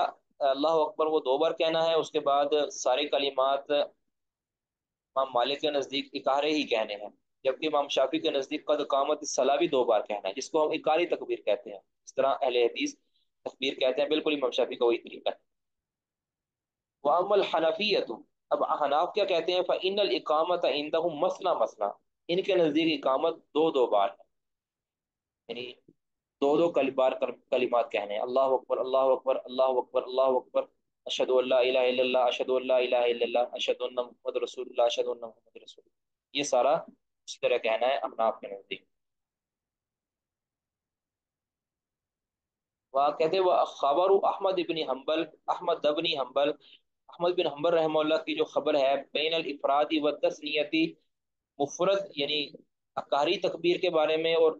اللہ اکبر وہ دو بار کہنا ہے، اس کے بعد سارے کلمات امام مالک کے نزدیک اکارے ہی کہنے ہیں، جبکہ امام شافعی کے نزدیک قد قامت الصلاۃ بھی دو بار کہنا ہے، جس کو ہم اکاری تکبیر کہتے ہیں، اس طرح اہل حدیث تکبیر کہتے ہیں، بالکل امام شافعی کا وہی طریقہ ہے۔ وَأَمَّا الْحَنَفِيَّةُ، اب احناف کیا کہتے ہیں، فَإِنَّ الْإِقَامَةَ عِندَهُمْ مَثْنَى مَثْنَى، ان کے نزدیک اقامت دو دو بار ہے، یعنی دو دو کلمات کہنے ہیں، اللہ اکبر اللہ اکبر اللہ اکبر، اشہد ان لا الہ الا اللہ، اشہد ان لا الہ الا اللہ، اشہد ان محمد رسول اللہ، اشہد ان محمد رسول اللہ، یہ سارا اس طرح کہنا ہے احناف کے نزدیک۔ وہ کہتے ہیں وہ خبر احمد ابن حنبل، احمد بن حنبل رحمہ اللہ کی جو خبر ہے، بین الافراد و تثنیتی، مفرد یعنی اکاری تکبیر کے بارے میں، اور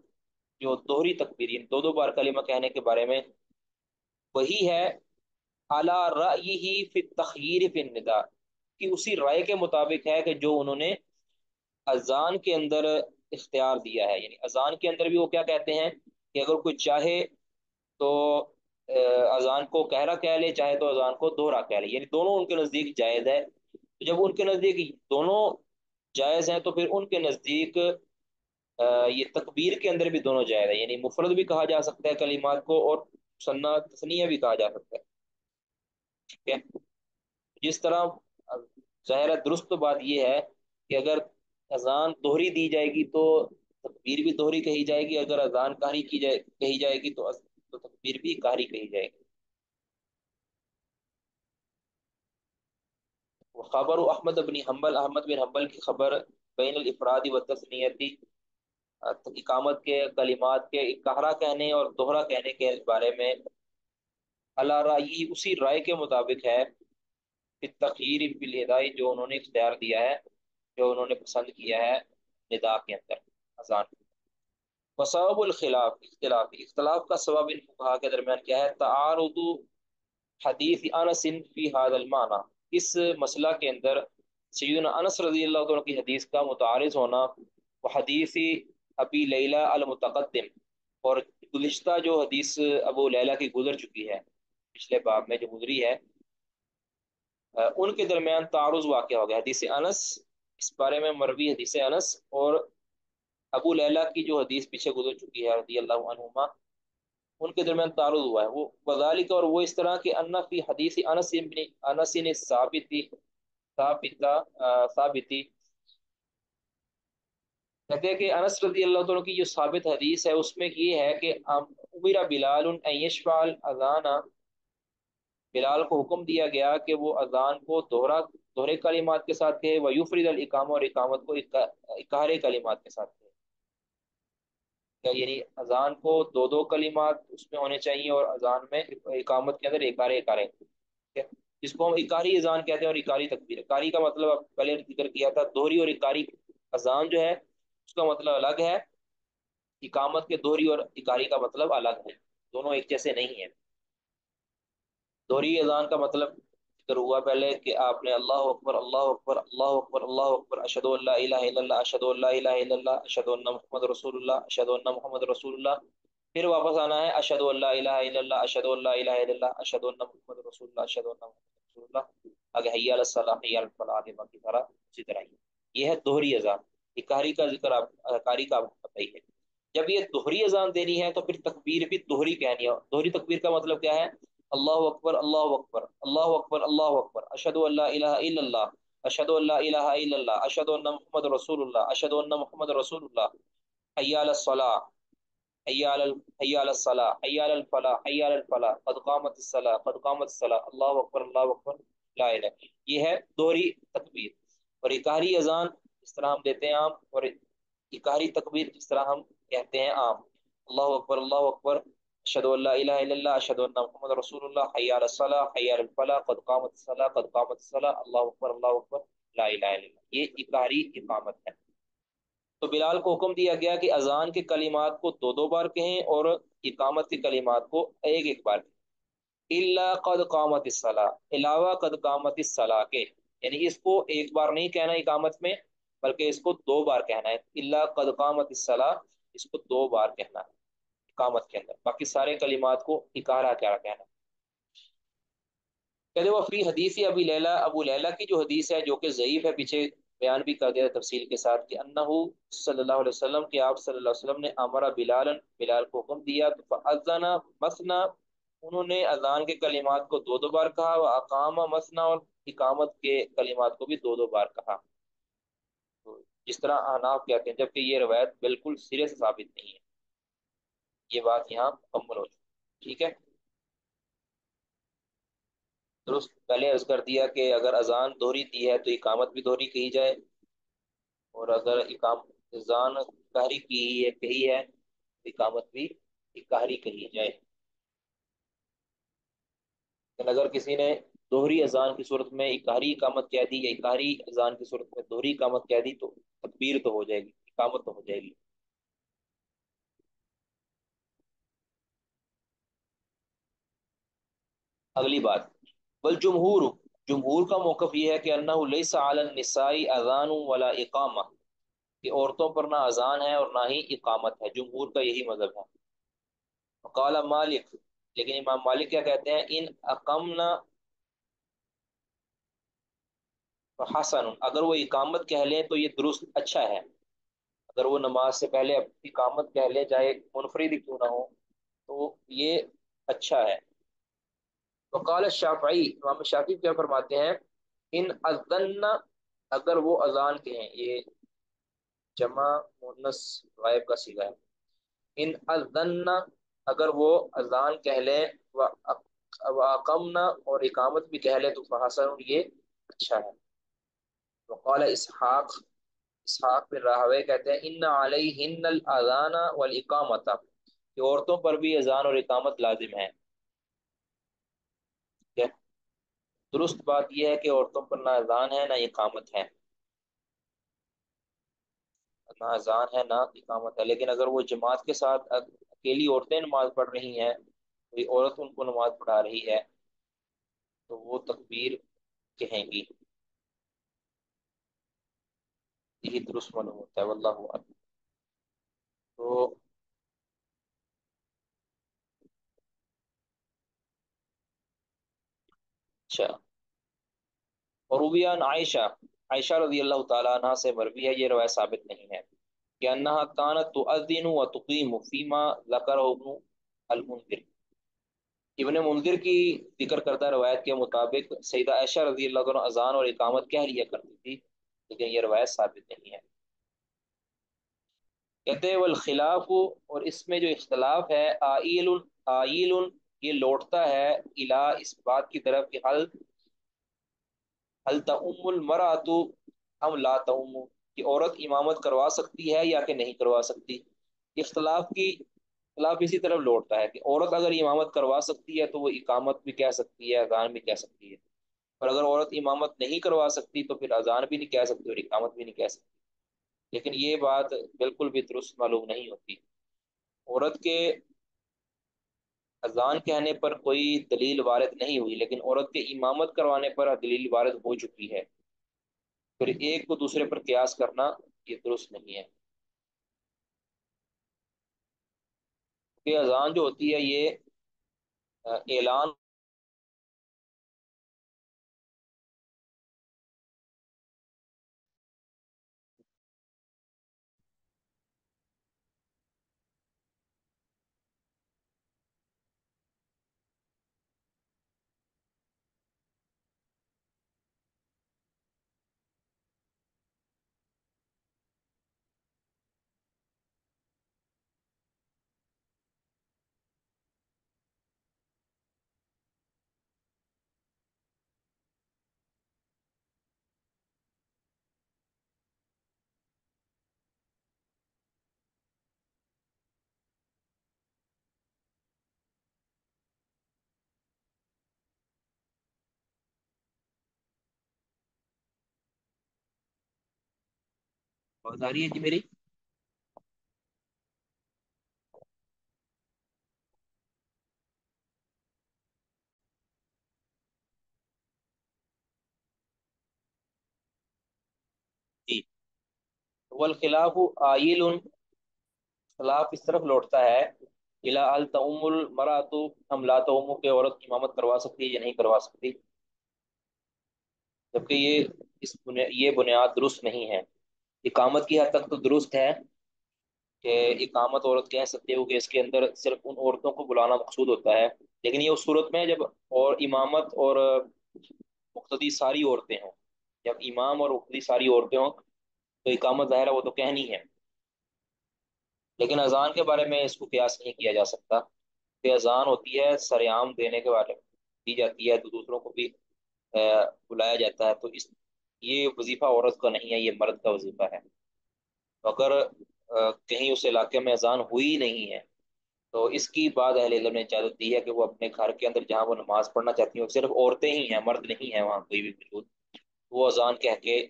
جو دوہری تکبیر یعنی دو دو بار کلمہ کہنے کے بارے میں، وہی ہے اعلی رأیہ فی التخییر فی النداء، کہ اسی رائے کے مطابق ہے کہ جو انہوں نے اذان کے اندر اختیار دیا ہے، یعنی اذان کے اندر بھی وہ کیا کہتے ہیں کہ اگر کوئی چاہے تو اذان کو کہرا کہہ لے، چاہے تو اذان کو دوہرا کہہ لے، یعنی دونوں ان کے نزدیک جائز ہے، تو جب ان کے نزدیک دونوں جائز ہیں تو پھر ان کے نزدیک یہ تکبیر کے اندر بھی دونوں جائز ہے، یعنی مفرد بھی کہا جا سکتا ہے کلمات کو، اور ثنا تثنیہ بھی کہا جا سکتا ہے، ٹھیک ہے؟ جس طرح ظاہر درست بات یہ ہے کہ اگر اذان دوہری دی جائے گی تو تکبیر بھی دوہری کہی جائے گی، اگر اذان کہی کہی جائے گی تو تکبیر بھی کہی جائے گی۔ خبر احمد بن حنبل، احمد بن حنبل کی خبر بین الافراد و تثنیتی، اقامت کے کلمات کے اکہرا کہنے اور دوہرا کہنے کے بارے میں، اللہ رائی اسی رائے کے مطابق ہے، تخیر بالادائی جو انہوں نے اختیار دیا ہے، جو انہوں نے پسند کیا ہے ندا کے اندر، اذان۔ وسبب الخلاف اختلاف، اختلاف کا سبب ان فقہا کے درمیان کیا ہے؟ تعارض حدیث انس فی هذا المعنى، اس مسئلہ کے اندر سیدنا انس رضی اللہ عنہ کی حدیث کا متعارض ہونا، وہ حدیث ابی لیلہ المتقدم، اور گزشتہ جو حدیث ابو لیلہ کی گزر چکی ہے، پچھلے باب میں جو گزری ہے، ان کے درمیان تعارض واقع ہو گیا۔ حدیث انس، اس بارے میں مروی حدیث انس اور ابو لیلہ کی جو حدیث پیچھے گزر چکی ہے رضی اللہ عنہما، ان کے درمیان تعارض ہوا ہے۔ وہ وذالک، اور وہ اس طرح کہ ان فی حدیث انس بن انس ثابتی ثابتی، کہتے ہیں کہ انس رضی اللہ عنہ کی جو ثابت حدیث ہے اس میں یہ ہے کہ امر بلال ان یشفع الاذان، بلال کو حکم دیا گیا کہ وہ اذان کو دوہرے کلمات کے ساتھ کہے، ویفرد الاقامہ، اور اقامت کو اکہرے کلمات کے ساتھ کہے، یعنی اذان کو دو دو کلمات اس میں ہونے چاہیے، اور اذان میں اقامت کے اندر اکارے اکارے، ٹھیک ہے؟ جس کو ہم اکاری اذان کہتے ہیں اور اکاری تکبیر۔ اکاری کا مطلب اب پہلے ذکر کیا تھا، دوہری اور اکاری اذان جو ہے اس کا مطلب الگ ہے، اقامت کے دوہری اور اکاری کا مطلب الگ ہے، دونوں ایک جیسے نہیں ہیں۔ دوہری اذان کا مطلب ذکر ہوا پہلے کہ آپ نے اللہ اکبر اللہ اکبر اللہ اکبر اللہ اکبر اشہد ان لا الہ الا اللہ اشہد ان لا الہ الا اللہ اشہد ان محمد رسول اللہ اشہد ان محمد رسول اللہ، پھر واپس آنا ہے اشہد ان لا الہ الا اللہ اشہد ان لا الہ الا اللہ اشہد ان محمد رسول اللہ اشہد ان محمد رسول اللہ، آگے حی علی الصلاۃ حی علی الفلاح، آگے باقی سارا اسی طرح ہی۔ یہ ہے دوہری اذان۔ اکاری کا ذکر اکاری کا پتہ ہی ہے۔ جب یہ دوہری اذان دینی ہے تو پھر تکبیر بھی دوہری کہنی ہے۔ دوہری تکبیر کا مطلب کیا ہے؟ اللہ اکبر اللہ اکبر اللہ اکبر اللہ اکبر اشہد ان لا الہ الا اللہ اشہد ان لا الہ الا اللہ اشہد ان محمد رسول اللہ اشہد ان محمد رسول اللہ، حی علی الصلاۃ حی علی حی علی الصلاۃ حی علی الفلاح حی علی الفلاح قد قامت الصلاۃ قد قامت الصلاۃ اللہ اکبر اللہ اکبر لا الہ۔ یہ ہے دوہری تکبیر۔ اور اکاری اذان اس طرح ہم دیتے ہیں عام، اور اکاری تکبیر جس طرح ہم کہتے ہیں عام، اللہ اکبر اشہد ان لا الہ الا اللہ اشہد ان محمد رسول اللہ حی علی الصلاۃ حی علی الفلاح قد قامت الصلاۃ قد قامت الصلاۃ اللہ اکبر لا الہ الا اللہ، یہ اکاری اقامت ہے۔ تو بلال کو حکم دیا گیا کہ اذان کے کلمات کو دو دو بار کہیں اور اقامت کے کلمات کو ایک ایک بار کہیں، الا قد قامت الصلاۃ، علاوہ قد قامت الصلاۃ کے، یعنی اس کو ایک بار نہیں کہنا اقامت میں بلکہ اس کو دو بار کہنا ہے، الا قد قامت الصلاۃ، اس کو دو بار کہنا ہے اقامت کے اندر، باقی سارے کلمات کو اکارا کیا کہنا۔ کہتے وہ فی حدیث ابی لیلہ، ابو لیلہ کی جو حدیث ہے جو کہ ضعیف ہے، پیچھے بیان بھی کر دیا تفصیل کے ساتھ، کہ انہو صلی اللہ علیہ وسلم، کہ آپ صلی اللہ علیہ وسلم نے امر بلال، بلال کو حکم دیا، فاذن مثنا، انہوں نے اذان کے کلمات کو دو دو بار کہا، و اقام مثنا، اور اقامت کے کلمات کو بھی دو دو بار کہا، تو جس طرح احناف کہتے ہیں، جبکہ یہ روایت بالکل سرے سے ثابت نہیں ہے۔ یہ بات یہاں مکمل ہو چکی، ٹھیک ہے؟ درست پہلے عرض کر دیا کہ اگر اذان دوہری دی ہے تو اقامت بھی دوہری کہی جائے، اور اگر اذان قہری کی ہے کہی ہے تو اقامت بھی قہری کہی جائے۔ لیکن اگر کسی نے دوہری اذان کی صورت میں اقہاری اقامت کہہ دی، یا اقہاری اذان کی صورت میں دوہری اقامت کہہ دی، تو تکبیر تو ہو جائے گی، اقامت تو ہو جائے گی۔ اگلی بات، والجمہور، جمہور کا موقف یہ ہے کہ انہ لیس علی النساء اذان ولا اقامہ، کہ عورتوں پر نہ اذان ہے اور نہ ہی اقامت ہے، جمہور کا یہی مذہب ہے۔ قال مالک، لیکن امام مالک کیا کہتے ہیں؟ ان اقمنا حسن، اگر وہ اقامت کہہ لیں تو یہ درست اچھا ہے، اگر وہ نماز سے پہلے اقامت کہہ لیں چاہے منفرد ہی کیوں نہ ہو تو یہ اچھا ہے۔ وقال الشافعی، امام شافعی کیا فرماتے ہیں؟ ان اذن، اگر وہ اذان کہیں، یہ جمع مؤنث غائب کا صیغہ ہے، ان اذن، اگر وہ اذان کہہ لیں، واقمنا، اور اقامت بھی کہہ لیں، تو فحسن، یہ اچھا ہے۔ وقال اسحاق، اسحاق بن راہوے کہتے ہیں ان علیہن الاذان والاقامۃ، کہ عورتوں پر بھی اذان اور اقامت لازم ہے. ٹھیک ہے؟ درست بات یہ ہے کہ عورتوں پر نہ اذان ہے نہ اقامت ہے، نہ اذان ہے نہ اقامت ہے، لیکن اگر وہ جماعت کے ساتھ اکیلی عورتیں نماز پڑھ رہی ہیں، کوئی عورت ان کو نماز پڑھا رہی ہے، تو وہ تکبیر کہیں گی. یہی درست معلوم ہوتا ہے، واللہ اعلم. تو اچھا. اور رویان عائشہ، عائشہ رضی اللہ تعالیٰ عنہ سے مروی ہے، یہ روایت ثابت نہیں ہے کہ انہا کانت تؤذن و تقیم فیما ذکرہ ابن المنذر. ابن منذر کی ذکر کردہ روایت کے مطابق سیدہ عائشہ رضی اللہ عنہ اذان اور اقامت کہہ لیا کرتی تھی، لیکن یہ روایت ثابت نہیں ہے. کہتے ہیں والخلاف، اور اس میں جو اختلاف ہے، آئیل، آئیل، یہ لوٹتا ہے الا اس بات کی طرف کہ حل تؤم المرأۃ ام لا تؤم، کہ عورت امامت کروا سکتی ہے یا کہ نہیں کروا سکتی. اختلاف اسی طرف لوٹتا ہے کہ عورت اگر امامت کروا سکتی ہے تو وہ اقامت بھی کہہ سکتی ہے، اذان بھی کہہ سکتی ہے، اور اگر عورت امامت نہیں کروا سکتی تو پھر اذان بھی نہیں کہہ سکتی اور اقامت بھی نہیں کہہ سکتی. لیکن یہ بات بالکل بھی درست معلوم نہیں ہوتی. عورت کے اذان کہنے پر کوئی دلیل وارد نہیں ہوئی، لیکن عورت کے امامت کروانے پر دلیل وارد ہو چکی ہے. پھر ایک کو دوسرے پر قیاس کرنا یہ درست نہیں ہے. کہ اذان جو ہوتی ہے یہ اعلان بہت آ رہی ہے جی میری. جی. والخلاف آئل، خلاف اس طرف لوٹتا ہے الا ال تؤم المرأۃ ام لا تؤم، کہ عورت امامت کروا سکتی ہے یا نہیں کروا سکتی، جبکہ یہ بنیاد درست نہیں ہے. اقامت کی حد تک تو درست ہے کہ اقامت عورت کہہ سکتے ہو کہ اس کے اندر صرف ان عورتوں کو بلانا مقصود ہوتا ہے، لیکن یہ اس صورت میں جب اور امامت اور مقتدی ساری عورتیں ہوں. جب امام اور مقتدی ساری عورتیں ہوں تو اقامت ظاہر ہے وہ تو کہنی ہے. لیکن اذان کے بارے میں اس کو قیاس نہیں کیا جا سکتا کہ اذان ہوتی ہے سریعام دینے کے بارے میں دی جاتی ہے، تو دوسروں کو بھی بلایا جاتا ہے، تو یہ وظیفہ عورت کا نہیں ہے، یہ مرد کا وظیفہ ہے. تو اگر کہیں اس علاقے میں اذان ہوئی نہیں ہے تو اس کی بعد اہل علم نے اجازت دی ہے کہ وہ اپنے گھر کے اندر جہاں وہ نماز پڑھنا چاہتی ہیں، صرف عورتیں ہی ہیں، مرد نہیں ہیں وہاں کوئی بھی موجود، وہ اذان کہہ کے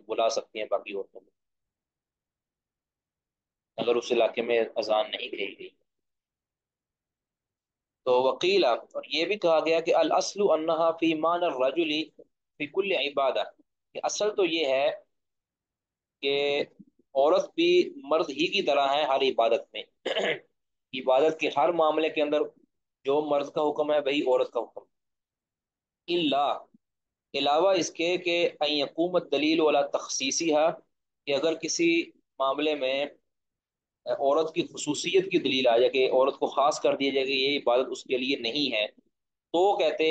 بلا سکتی ہیں باقی عورتوں کو، اگر اس علاقے میں اذان نہیں کہی گئی. تو وکیل، اور یہ بھی کہا گیا کہ الاصل انہا فی مان الرجل فی کل عبادہ، کہ اصل تو یہ ہے کہ عورت بھی مرد ہی کی طرح ہے ہر عبادت میں. عبادت کے ہر معاملے کے اندر جو مرد کا حکم ہے وہی عورت کا حکم. اللہ، علاوہ اس کے کہ ان یقوم الدلیل ولا تخصیصی ہے، کہ اگر کسی معاملے میں عورت کی خصوصیت کی دلیل آ جائے کہ عورت کو خاص کر دیا جائے کہ یہ عبادت اس کے لیے نہیں ہے، تو کہتے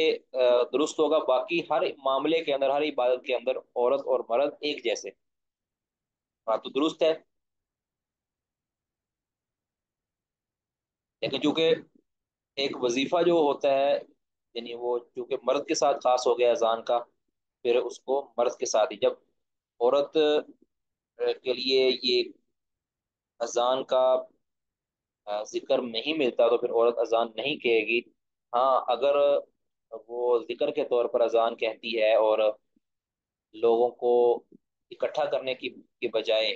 درست ہوگا. باقی ہر معاملے کے اندر، ہر عبادت کے اندر عورت اور مرد ایک جیسے. بات تو درست ہے، لیکن چونکہ ایک وظیفہ جو ہوتا ہے، یعنی وہ چونکہ مرد کے ساتھ خاص ہو گیا اذان کا، پھر اس کو مرد کے ساتھ ہی، جب عورت کے لیے یہ اذان کا ذکر نہیں ملتا تو پھر عورت اذان نہیں کہے گی۔ ہاں اگر وہ ذکر کے طور پر اذان کہتی ہے اور لوگوں کو اکٹھا کرنے کی بجائے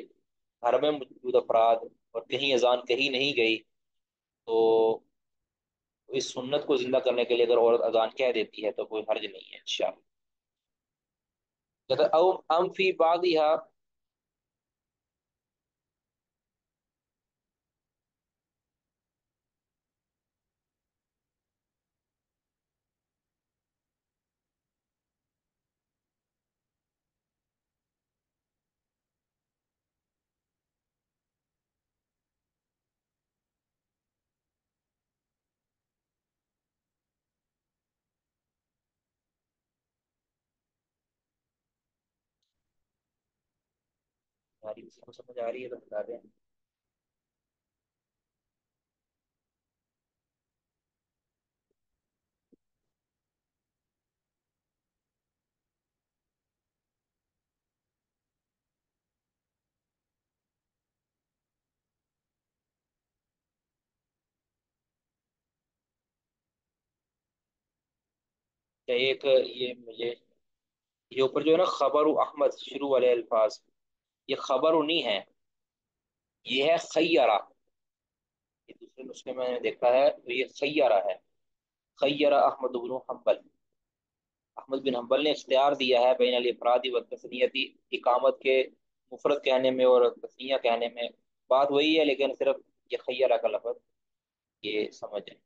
گھر میں موجود افراد اور کہیں اذان کہیں نہیں گئی، تو اس سنت کو زندہ کرنے کے لیے اگر عورت اذان کہہ دیتی ہے تو کوئی حرج نہیں ہے انشاءاللہ۔ کہتا ہے، او ام فی بعضها، ہماری کسی کو سمجھ آ رہی ہے تو بتا دیں۔ کہ ایک یہ مجھے یہ اوپر جو ہے نا خبر احمد شروع والے الفاظ، یہ خبر نہیں ہے، یہ ہے خیرہ۔ یہ دوسرے نسخے میں نے دیکھا ہے تو یہ خیرہ ہے، خیرہ احمد بن حنبل، احمد بن حنبل نے اختیار دیا ہے بین الافراد و تثنیتی، اقامت کے مفرد کہنے میں اور تثنیہ کہنے میں بات وہی ہے، لیکن صرف یہ خیرہ کا لفظ یہ سمجھ ہے۔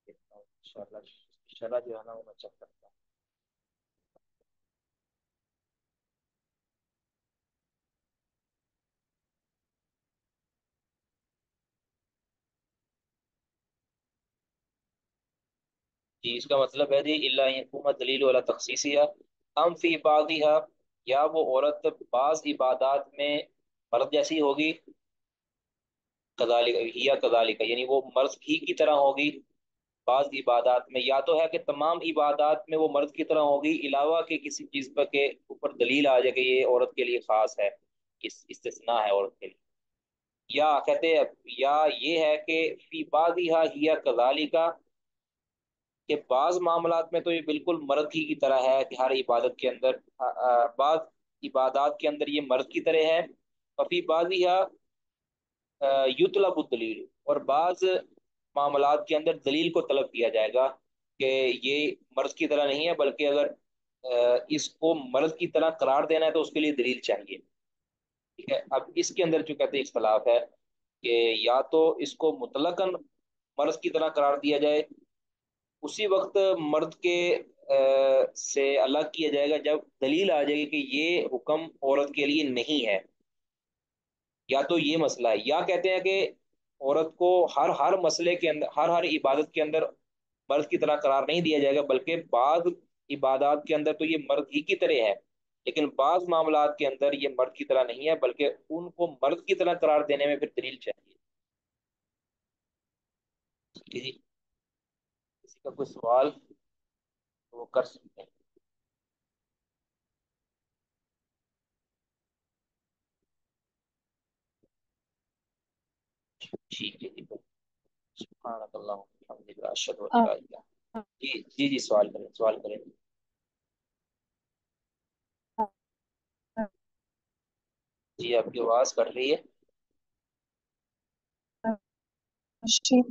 انشاءاللہ انشاءاللہ جو ہے نا وہ میں چیک کرتا ہوں۔ جی اس کا مطلب ہے جی اللہ حکومت دلیل والا تخصیصیہ ام فی بعضها، یا وہ عورت بعض عبادات میں مرد جیسی ہوگی، کذالک یا کذالک یعنی وہ مرد ہی کی طرح ہوگی بعض عبادات میں، یا تو ہے کہ تمام عبادات میں وہ مرد کی طرح ہوگی علاوہ کہ کسی چیز پر کے اوپر دلیل آ جائے کہ یہ عورت کے لیے خاص ہے، اس استثناء ہے عورت کے لیے، یا کہتے ہیں یا یہ ہے کہ فی بعضها ہی کذالک، کہ بعض معاملات میں تو یہ بالکل مرد ہی کی طرح ہے کہ ہر عبادت کے اندر بعض عبادات کے اندر یہ مرد کی طرح ہے، وفی بعضها یطلب الدلیل، اور بعض معاملات کے اندر دلیل کو طلب کیا جائے گا کہ یہ مرد کی طرح نہیں ہے، بلکہ اگر اس کو مرد کی طرح قرار دینا ہے تو اس کے لیے دلیل چاہیے۔ ٹھیک ہے، اب اس کے اندر جو کہتے ہیں اختلاف ہے کہ یا تو اس کو مطلقاً مرد کی طرح قرار دیا جائے، اسی وقت مرد کے سے الگ کیا جائے گا جب دلیل آ جائے گی کہ یہ حکم عورت کے لیے نہیں ہے، یا تو یہ مسئلہ ہے، یا کہتے ہیں کہ عورت کو ہر مسئلے کے اندر ہر عبادت کے اندر مرد کی طرح قرار نہیں دیا جائے گا، بلکہ بعض عبادات کے اندر تو یہ مرد ہی کی طرح ہے، لیکن بعض معاملات کے اندر یہ مرد کی طرح نہیں ہے بلکہ ان کو مرد کی طرح قرار دینے میں پھر دلیل چاہیے۔ ٹھیک ہے جی، کسی کا کوئی سوال تو وہ کر سکتے ہیں۔ ٹھیک ہے جی، سبحانک اللہم و بحمدک اشہد ان لا الہ الا انت۔ جی جی جی، سوال کریں سوال کریں۔ جی آپ کی آواز کٹ رہی ہے. شیخ